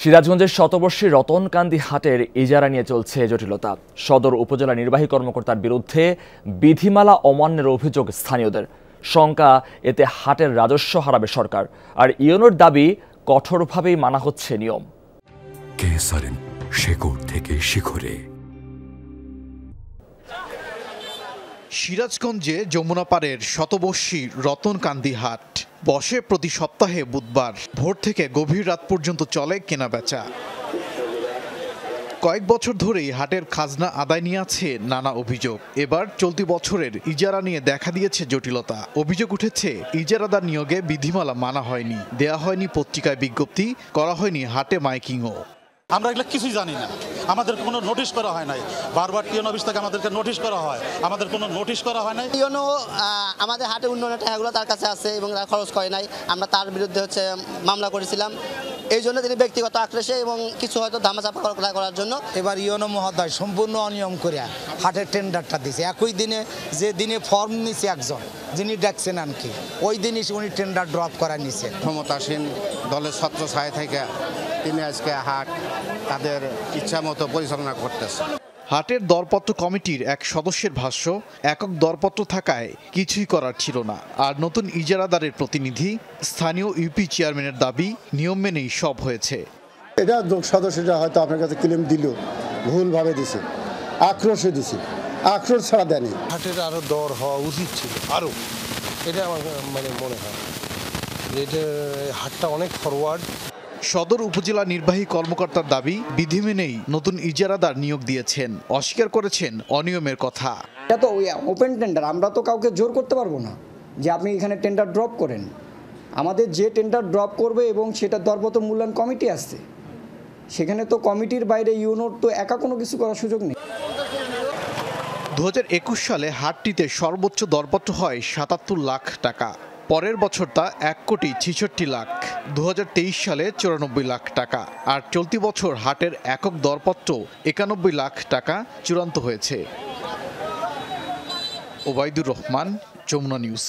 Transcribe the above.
সিরাজগঞ্জের শতবর্ষী রতনকান্দি হাটের ইজারা নিয়ে চলছে জটিলতা। সদর উপজেলা নির্বাহী কর্মকর্তার বিরুদ্ধে বিধিমালা অমান্যের অভিযোগ স্থানীয়দের। শঙ্কা এতে হাটের রাজস্ব হারাবে সরকার। আর ইউনোর দাবি কঠোরভাবেই মানা হচ্ছে নিয়ম। শেকড় থেকে শিখরে। সিরাজগঞ্জে যমুনা পাড়ের শতবর্ষী রতনকান্দি হাট বসে প্রতি সপ্তাহে বুধবার। ভোর থেকে গভীর রাত পর্যন্ত চলে কেনাবেচা। কয়েক বছর ধরেই হাটের খাজনা আদায় নিয়ে আছে নানা অভিযোগ। এবার চলতি বছরের ইজারা নিয়ে দেখা দিয়েছে জটিলতা। অভিযোগ উঠেছে ইজারাদার নিয়োগে বিধিমালা মানা হয়নি, দেয়া হয়নি পত্রিকায় বিজ্ঞপ্তি, করা হয়নি হাটে মাইকিংও। আমরা এগুলো কিছুই জানি না, আমাদের কোনো নোটিশ করা হয় নাই। বারবার টিএন অফিস থেকে আমাদেরকে নোটিশ করা হয়, আমাদের কোনো নোটিশ করা হয় নাই। টিএনও আমাদের হাটে উন্নয়নের টাকাগুলো তার কাছে আছে এবং খরচ করে নাই। আমরা তার বিরুদ্ধে মামলা করেছিলাম। এই জন্য তিনি ব্যক্তিগত আক্রোশে এবং কিছু হয়তো ধামাচাপা করার জন্য এবার ইউনো মহোদয় সম্পূর্ণ অনিয়ম করে হাটের টেন্ডারটা দিয়েছে। একই দিনে যে দিনে ফর্ম নিছে একজন যিনি ডাকছেন আনকি, ওই দিনই উনি টেন্ডার ড্রপ করা নিছে। ক্ষমতাসীন দলের ছত্র ছায়া থেকে তিনি আজকে হাট তাদের ইচ্ছা মতো পরিচালনা করতেছে। হাটের দরপত্র কমিটির এক সদস্যের ভাষ্য, একক দরপত্র থাকায় কিছুই করার ছিল না। আর নতুন ইজারাদারের প্রতিনিধি স্থানীয় ইউপি চেয়ারম্যানের দাবি, নিয়ম মেনেই সব হয়েছে। এটা সদস্যরা হয়তো আপনার কাছে ক্লেম দিল, ভুলভাবে দিছে, আক্রোশে দিছে, আক্রোশ ছাড়া দেয়নি। হাটের আরো দর হওয়া উচিত ছিল আরো, এটা আমার মনে হয় এটা হাটটা অনেক ফরওয়ার্ড। সদর উপজেলা নির্বাহী কর্মকর্তার দাবি, বিধি মেনেই নতুন ইজারাদার নিয়োগ দিয়েছেন। অস্বীকার করেছেন অনিয়মের কথা। এটা তো ওপেন টেন্ডার, আমরা তো কাউকে জোর করতে পারবো না যে আপনি এখানে টেন্ডার ড্রপ করেন। আমাদের যে টেন্ডার ড্রপ করবে এবং সেটা দরপত্র মূল্যায়ন কমিটি আসছে, সেখানে তো কমিটির বাইরে ইউনোর তো একা কোনো কিছু করার সুযোগ নেই। 2021 সালে হাটটিতে সর্বোচ্চ দরপত্র হয় 77 লাখ টাকা। পরের বছর তা 1,66,00,000 লাখ। 2023 সালে 94 লাখ টাকা। আর চলতি বছর হাটের একক দরপত্র 91 লাখ টাকা চূড়ান্ত হয়েছে। ওবায়দুর রহমান, যমুনা নিউজ।